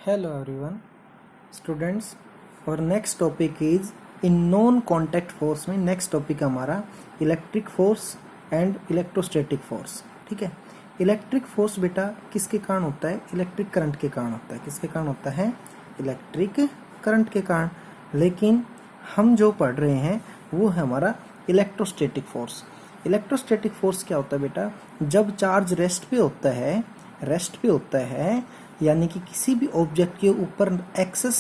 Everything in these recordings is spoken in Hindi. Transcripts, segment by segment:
Hello everyone, students. और next topic is in non contact force में नेक्स्ट टॉपिक हमारा electric force and electrostatic force. ठीक है, इलेक्ट्रिक फोर्स बेटा किसके कारण होता है? इलेक्ट्रिक करंट के कारण होता है। किसके कारण होता है? इलेक्ट्रिक करंट के कारण। लेकिन हम जो पढ़ रहे हैं वो है हमारा इलेक्ट्रोस्टैटिक फोर्स। इलेक्ट्रोस्टैटिक फोर्स क्या होता है बेटा? जब चार्ज रेस्ट पे होता है यानी कि किसी भी ऑब्जेक्ट के ऊपर एक्सेस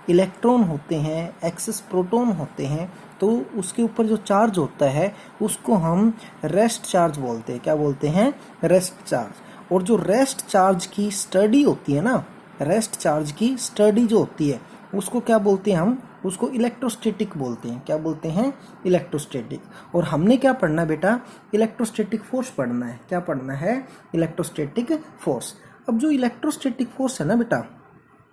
इलेक्ट्रॉन होते हैं, एक्सेस प्रोटॉन होते हैं, तो उसके ऊपर जो चार्ज होता है उसको हम रेस्ट चार्ज बोलते हैं। क्या बोलते हैं? Rest charge. और जो रेस्ट चार्ज की स्टडी होती है ना, रेस्ट चार्ज की स्टडी जो होती है उसको क्या बोलते हैं? हम उसको इलेक्ट्रोस्टैटिक बोलते हैं। क्या बोलते हैं? इलेक्ट्रोस्टैटिक। और हमने क्या पढ़ना है बेटा? इलेक्ट्रोस्टैटिक फोर्स पढ़ना है। क्या पढ़ना है? Electrostatic force. अब जो इलेक्ट्रोस्टैटिक फोर्स है ना बेटा,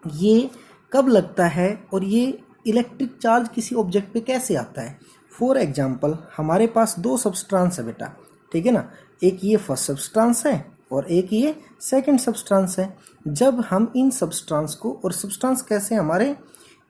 ये कब लगता है और ये इलेक्ट्रिक चार्ज किसी ऑब्जेक्ट पे कैसे आता है? फॉर एग्जांपल हमारे पास दो सब्सटेंस है बेटा, ठीक है ना। एक ये फर्स्ट सब्सटेंस है और एक ये सेकंड सब्सटेंस है। जब हम इन सब्सटेंस को, और सब्सटेंस कैसे? हमारे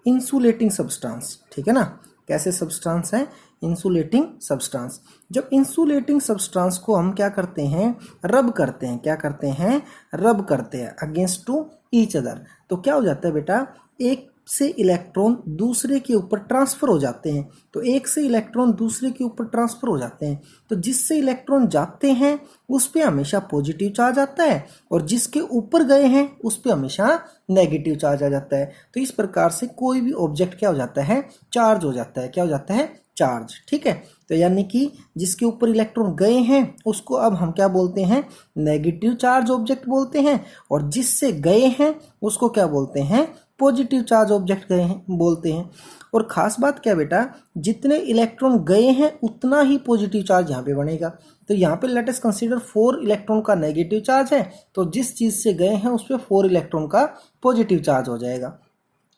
इंसुलेटिंग सब्सटेंस, ठीक है ना। कैसे सब्सटेंस है? Insulating substance. जब इंसुलेटिंग सब्सटेंस को हम क्या करते हैं? रब करते हैं। क्या करते हैं? रब करते हैं अगेंस्ट टू ईच अदर। तो क्या हो जाता है बेटा? एक से इलेक्ट्रॉन दूसरे के ऊपर ट्रांसफर हो जाते हैं। तो एक से इलेक्ट्रॉन दूसरे के ऊपर ट्रांसफर हो जाते हैं, तो जिससे इलेक्ट्रॉन जाते हैं उस पे हमेशा पॉजिटिव चार्ज आता है और जिसके ऊपर गए हैं उस पे हमेशा नेगेटिव चार्ज आ जाता है। तो इस प्रकार से कोई भी ऑब्जेक्ट क्या हो जाता है? चार्ज हो जाता है। क्या हो जाता है? चार्ज। ठीक है, तो यानी कि जिसके ऊपर इलेक्ट्रॉन गए हैं उसको अब हम क्या बोलते हैं? नेगेटिव चार्ज ऑब्जेक्ट बोलते हैं। और जिससे गए हैं उसको क्या बोलते हैं? पॉजिटिव चार्ज ऑब्जेक्ट गए हैं बोलते हैं। और खास बात क्या बेटा? जितने इलेक्ट्रॉन गए हैं उतना ही पॉजिटिव चार्ज यहाँ पे बनेगा। तो यहाँ पे लेट अस कंसीडर 4 इलेक्ट्रॉन का नेगेटिव चार्ज है, तो जिस चीज से गए हैं उस पर 4 इलेक्ट्रॉन का पॉजिटिव चार्ज हो जाएगा।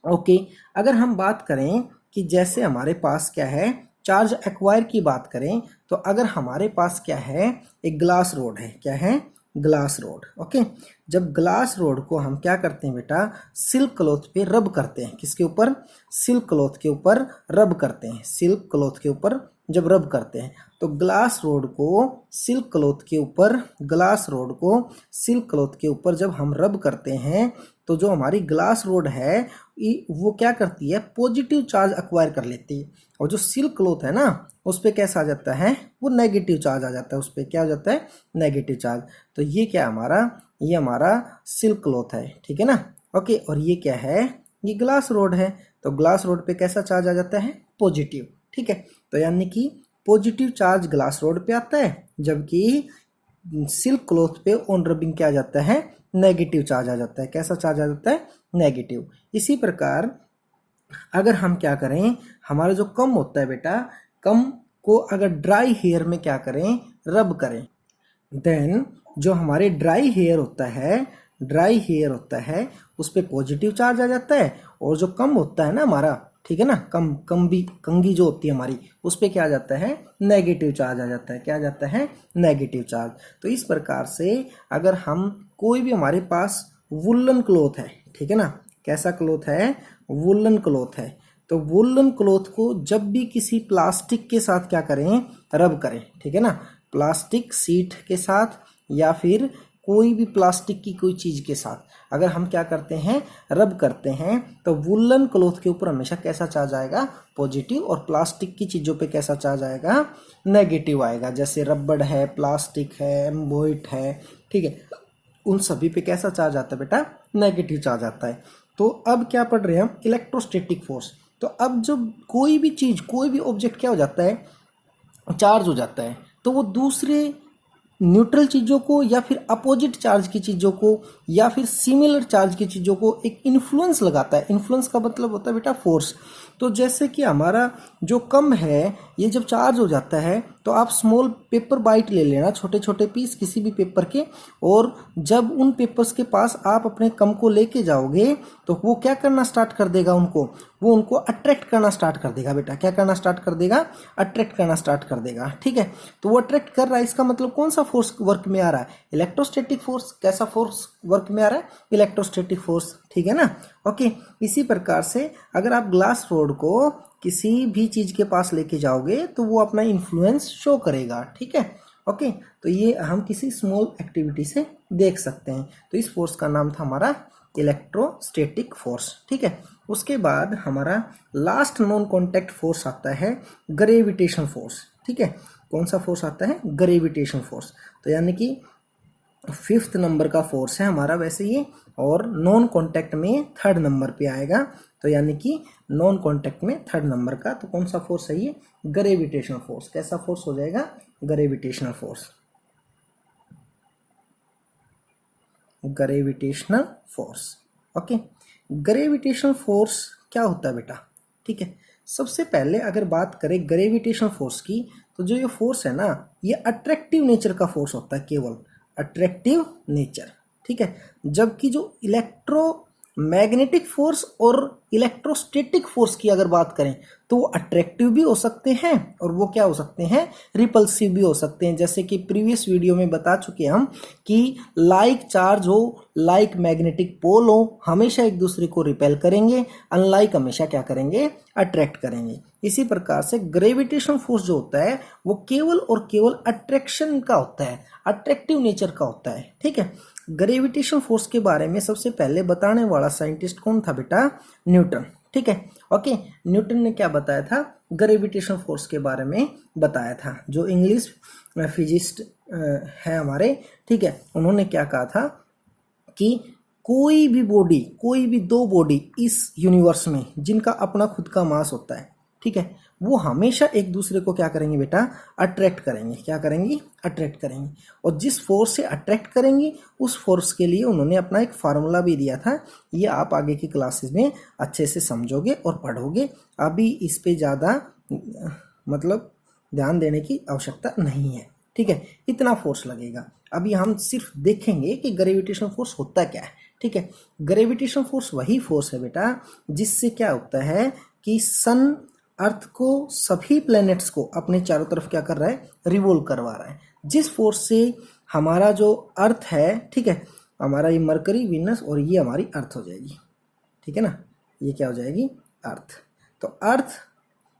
ओके, अगर हम बात करें कि जैसे हमारे पास क्या है, चार्ज एक्वायर की बात करें, तो अगर हमारे पास क्या है, एक ग्लास रोड है। क्या है? Glass rod. ओके, जब ग्लास रोड को हम क्या करते हैं बेटा? सिल्क क्लॉथ पे रब करते हैं। किसके ऊपर? सिल्क क्लॉथ के ऊपर रब करते हैं। सिल्क क्लॉथ के ऊपर जब रब करते हैं तो ग्लास रोड को सिल्क क्लॉथ के ऊपर, ग्लास रोड को सिल्क क्लॉथ के ऊपर जब हम रब करते हैं तो जो हमारी ग्लास रोड है वो क्या करती है? पॉजिटिव चार्ज एक्वायर कर लेती है। और जो सिल्क क्लॉथ है ना उस पर कैसा आ जाता है? वो नेगेटिव चार्ज आ जाता है। उस पर क्या हो जाता है? Negative charge. तो ये क्या हमारा? ये हमारा सिल्क क्लॉथ है, ठीक है ना। ओके, और ये क्या है? ये ग्लास रोड है। तो ग्लास रोड पे कैसा चार्ज आ जाता है? पॉजिटिव। ठीक है, तो यानी कि पॉजिटिव चार्ज ग्लास रोड पे आता है, जबकि सिल्क क्लॉथ पे ऑन रबिंग क्या आ जाता है? नेगेटिव चार्ज आ जाता है। कैसा चार्ज आ जाता है? नेगेटिव। इसी प्रकार अगर हम क्या करें, हमारा जो कम होता है बेटा, कम को अगर ड्राई हेयर में क्या करें? रब करें, देन जो हमारे ड्राई हेयर होता है उस पर पॉजिटिव चार्ज आ जाता है। और जो कम होता है ना हमारा, ठीक है ना, कंघी जो होती है हमारी, उस पर क्या आ जाता है? नेगेटिव चार्ज आ जाता है। क्या आ जाता है? Negative charge. तो इस प्रकार से अगर हम कोई भी, हमारे पास वुलन क्लॉथ है, ठीक है ना, कैसा क्लॉथ है? वुलन क्लॉथ है। तो वुलन क्लॉथ को जब भी किसी प्लास्टिक के साथ क्या करें? रब करें, ठीक है ना, प्लास्टिक सीट के साथ या फिर कोई भी प्लास्टिक की कोई चीज के साथ अगर हम क्या करते हैं? रब करते हैं, तो वुलन क्लॉथ के ऊपर हमेशा कैसा चार्ज आएगा? पॉजिटिव। और प्लास्टिक की चीजों पे कैसा चार्ज आएगा? नेगेटिव आएगा। जैसे रबड़ है, प्लास्टिक है, एम्बोइट है, ठीक है, उन सभी पे कैसा चार्ज आता है बेटा? नेगेटिव चार्ज आता है। तो अब क्या पढ़ रहे हैं हम? Electrostatic force. तो अब जब कोई भी चीज, कोई भी ऑब्जेक्ट क्या हो जाता है? चार्ज हो जाता है, तो वो दूसरे न्यूट्रल चीज़ों को या फिर अपोजिट चार्ज की चीज़ों को या फिर सिमिलर चार्ज की चीज़ों को एक इन्फ्लुएंस लगाता है। इन्फ्लुएंस का मतलब होता है बेटा फोर्स। तो जैसे कि हमारा जो कम है, ये जब चार्ज हो जाता है तो आप स्मॉल पेपर बाइट ले लेना, छोटे छोटे पीस किसी भी पेपर के, और जब उन पेपर्स के पास आप अपने कम को लेके जाओगे तो वो क्या करना स्टार्ट कर देगा? वो उनको अट्रैक्ट करना स्टार्ट कर देगा बेटा। क्या करना स्टार्ट कर देगा? अट्रैक्ट करना स्टार्ट कर देगा। ठीक है, तो वो अट्रैक्ट कर रहा है, इसका मतलब कौन सा फोर्स वर्क में आ रहा है? Electrostatic force. कैसा फोर्स वर्क में आ रहा है, इलेक्ट्रोस्टैटिक फोर्स, ठीक है ना। ओके, इसी प्रकार से अगर आप ग्लास रोड को किसी भी चीज के पास लेके जाओगे तो वो अपना इन्फ्लुएंस शो करेगा, ठीक है। ओके, तो ये हम किसी स्मॉल एक्टिविटी से देख सकते हैं। तो इस फोर्स का नाम था हमारा इलेक्ट्रोस्टैटिक फोर्स, ठीक है। उसके बाद हमारा लास्ट नॉन कॉन्टैक्ट फोर्स आता है ग्रेविटेशन फोर्स, ठीक है। कौन सा फोर्स आता है? Gravitation force. तो यानी कि 5th नंबर का फोर्स है हमारा वैसे ये, और नॉन कॉन्टैक्ट में 3rd नंबर पे आएगा। तो यानी कि नॉन कॉन्टैक्ट में 3rd नंबर का, तो कौन सा फोर्स है ये? Gravitational force. कैसा फोर्स हो जाएगा? Gravitational force. Gravitational force, okay. Gravitational force क्या होता है बेटा? ठीक है, सबसे पहले अगर बात करें ग्रेविटेशनल फोर्स की, तो जो ये फोर्स है ना, ये अट्रैक्टिव नेचर का फोर्स होता है, केवल अट्रैक्टिव नेचर, ठीक है। जबकि जो इलेक्ट्रोमैग्नेटिक फोर्स और इलेक्ट्रोस्टैटिक फोर्स की अगर बात करें तो वो अट्रैक्टिव भी हो सकते हैं और वो क्या हो सकते हैं? रिपल्सिव भी हो सकते हैं। जैसे कि प्रीवियस वीडियो में बता चुके हम कि लाइक चार्ज हो, लाइक मैग्नेटिक पोल हो, हमेशा एक दूसरे को रिपेल करेंगे, अनलाइक हमेशा क्या करेंगे? अट्रैक्ट करेंगे। इसी प्रकार से ग्रेविटेशन फोर्स जो होता है वो केवल और केवल अट्रैक्शन का होता है, अट्रैक्टिव नेचर का होता है, ठीक है। ग्रेविटेशन फोर्स के बारे में सबसे पहले बताने वाला साइंटिस्ट कौन था बेटा? न्यूटन, ठीक है। ओके, न्यूटन ने क्या बताया था? ग्रेविटेशन फोर्स के बारे में बताया था। जो इंग्लिश फिजिस्ट है हमारे, ठीक है, उन्होंने क्या कहा था कि कोई भी बॉडी, कोई भी दो बॉडी इस यूनिवर्स में जिनका अपना खुद का मास होता है, ठीक है, वो हमेशा एक दूसरे को क्या करेंगे बेटा? अट्रैक्ट करेंगे। क्या करेंगी? अट्रैक्ट करेंगे। और जिस फोर्स से अट्रैक्ट करेंगी उस फोर्स के लिए उन्होंने अपना एक फार्मूला भी दिया था। ये आप आगे की क्लासेस में अच्छे से समझोगे और पढ़ोगे। अभी इस पे ज़्यादा मतलब ध्यान देने की आवश्यकता नहीं है, ठीक है। इतना फोर्स लगेगा। अभी हम सिर्फ देखेंगे कि ग्रेविटेशन फोर्स होता क्या है, ठीक है। ग्रेविटेशन फोर्स वही फोर्स है बेटा जिससे क्या होता है कि सन अर्थ को, सभी प्लैनेट्स को अपने चारों तरफ क्या कर रहा है? रिवॉल्व करवा रहा है। जिस फोर्स से हमारा जो अर्थ है, ठीक है, हमारा ये मरकरी, वीनस और ये हमारी अर्थ हो जाएगी, ठीक है ना। ये क्या हो जाएगी? अर्थ। तो अर्थ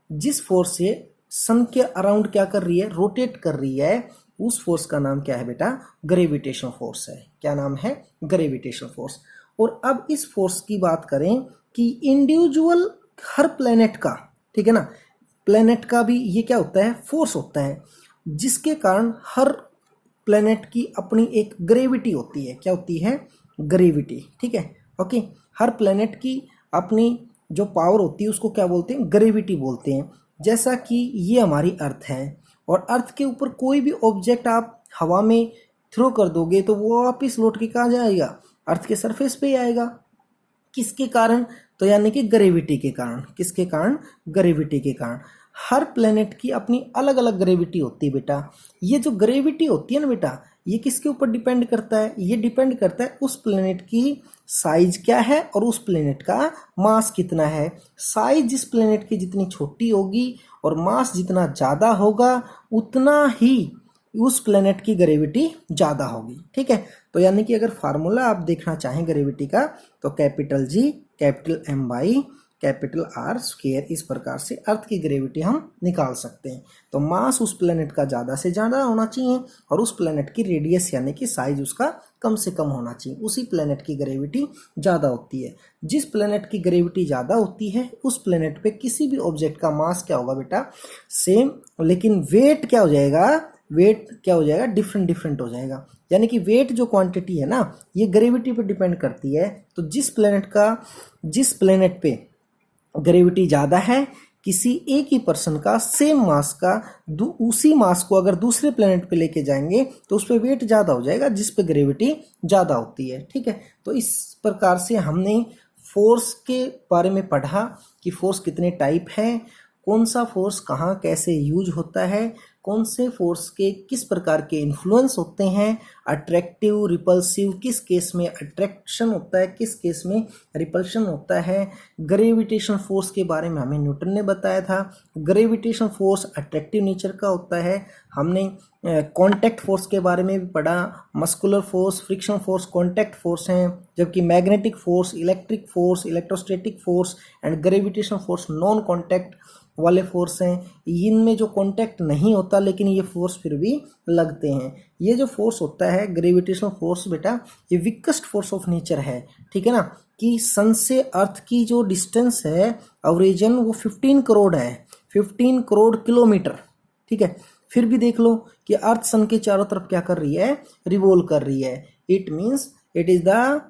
जिस फोर्स से सन के अराउंड क्या कर रही है? रोटेट कर रही है, उस फोर्स का नाम क्या है बेटा? ग्रेविटेशन फोर्स है। क्या नाम है? Gravitation force. और अब इस फोर्स की बात करें कि इंडिविजुअल हर प्लेनेट का, ठीक है ना, प्लेनेट का भी ये क्या होता है? फोर्स होता है, जिसके कारण हर प्लेनेट की अपनी एक ग्रेविटी होती है। क्या होती है? ग्रेविटी, ठीक है। ओके, हर प्लेनेट की अपनी जो पावर होती है उसको क्या बोलते हैं? ग्रेविटी बोलते हैं। जैसा कि ये हमारी अर्थ है, और अर्थ के ऊपर कोई भी ऑब्जेक्ट आप हवा में थ्रो कर दोगे तो वो वापिस लौट के कहाँ जाएगा? अर्थ के सरफेस पे ही आएगा। किसके कारण? तो यानी कि ग्रेविटी के कारण। किसके कारण? ग्रेविटी के कारण। हर प्लेनेट की अपनी अलग अलग ग्रेविटी होती है बेटा। ये जो ग्रेविटी होती है ना बेटा, ये किसके ऊपर डिपेंड करता है? ये डिपेंड करता है उस प्लेनेट की साइज क्या है और उस प्लेनेट का मास कितना है। साइज जिस प्लेनेट की जितनी छोटी होगी और मास जितना ज़्यादा होगा, उतना ही उस प्लेनेट की ग्रेविटी ज़्यादा होगी, ठीक है। तो यानी कि अगर फार्मूला आप देखना चाहें ग्रेविटी का, तो capital G capital M by capital R square, इस प्रकार से अर्थ की ग्रेविटी हम निकाल सकते हैं। तो मास उस प्लेनेट का ज़्यादा से ज़्यादा होना चाहिए और उस प्लेनेट की रेडियस यानी कि साइज उसका कम से कम होना चाहिए, उसी प्लेनेट की ग्रेविटी ज़्यादा होती है। जिस प्लेनेट की ग्रेविटी ज़्यादा होती है उस प्लेनेट पे किसी भी ऑब्जेक्ट का मास क्या होगा बेटा? सेम, लेकिन वेट क्या हो जाएगा? वेट क्या हो जाएगा? डिफरेंट डिफरेंट हो जाएगा। यानी कि वेट जो क्वांटिटी है ना, ये ग्रेविटी पे डिपेंड करती है। तो जिस प्लेनेट पे ग्रेविटी ज़्यादा है, किसी एक ही पर्सन का सेम मास का उसी मास को अगर दूसरे प्लेनेट पे लेके जाएंगे तो उस पर वेट ज़्यादा हो जाएगा, जिस पे ग्रेविटी ज़्यादा होती है, ठीक है। तो इस प्रकार से हमने फोर्स के बारे में पढ़ा कि फोर्स कितने टाइप हैं, कौन सा फोर्स कहाँ कैसे यूज होता है, कौन से फोर्स के किस प्रकार के इन्फ्लुएंस होते हैं, अट्रैक्टिव रिपल्सिव, किस केस में अट्रैक्शन होता है, किस केस में रिपल्शन होता है। ग्रेविटेशन फोर्स के बारे में हमें न्यूटन ने बताया था, ग्रेविटेशन फोर्स अट्रैक्टिव नेचर का होता है। हमने कांटेक्ट फोर्स के बारे में भी पढ़ा, muscular force, friction force contact force हैं, जबकि magnetic force, electric force, electrostatic force and gravitation force non contact वाले फोर्स हैं। इनमें जो कांटेक्ट नहीं होता लेकिन ये फोर्स फिर भी लगते हैं। ये जो फोर्स होता है ग्रेविटेशनल फोर्स बेटा, ये वीकेस्ट फोर्स ऑफ नेचर है, ठीक है ना, कि सन से अर्थ की जो डिस्टेंस है अवरेजन वो 15 करोड़ है, 15 करोड़ किलोमीटर, ठीक है। फिर भी देख लो कि अर्थ सन के चारों तरफ क्या कर रही है, रिवॉल्व कर रही है। It means it is the,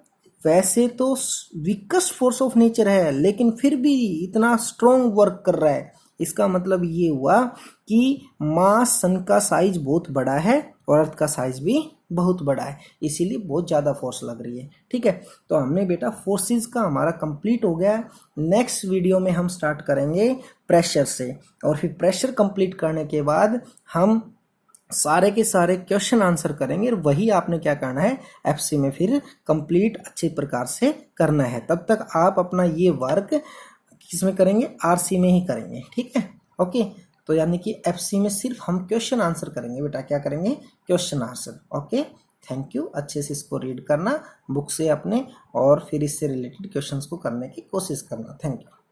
वैसे तो वीकेस्ट फोर्स ऑफ नेचर है लेकिन फिर भी इतना स्ट्रॉन्ग वर्क कर रहा है। इसका मतलब ये हुआ कि मास सन का साइज बहुत बड़ा है और अर्थ का साइज भी बहुत बड़ा है, इसीलिए बहुत ज़्यादा फोर्स लग रही है, ठीक है। तो हमने बेटा फोर्सेस का हमारा कंप्लीट हो गया। नेक्स्ट वीडियो में हम स्टार्ट करेंगे प्रेशर से, और फिर प्रेशर कंप्लीट करने के बाद हम सारे के सारे क्वेश्चन आंसर करेंगे, और वही आपने क्या करना है एफसी में फिर कंप्लीट अच्छे प्रकार से करना है। तब तक आप अपना ये वर्क किसमें करेंगे, आरसी में ही करेंगे, ठीक है, ओके। तो यानी कि एफसी में सिर्फ हम क्वेश्चन आंसर करेंगे बेटा, क्या करेंगे, question answer, okay. Thank you, अच्छे से इसको रीड करना बुक से अपने, और फिर इससे रिलेटेड क्वेश्चंस को करने की कोशिश करना। Thank you.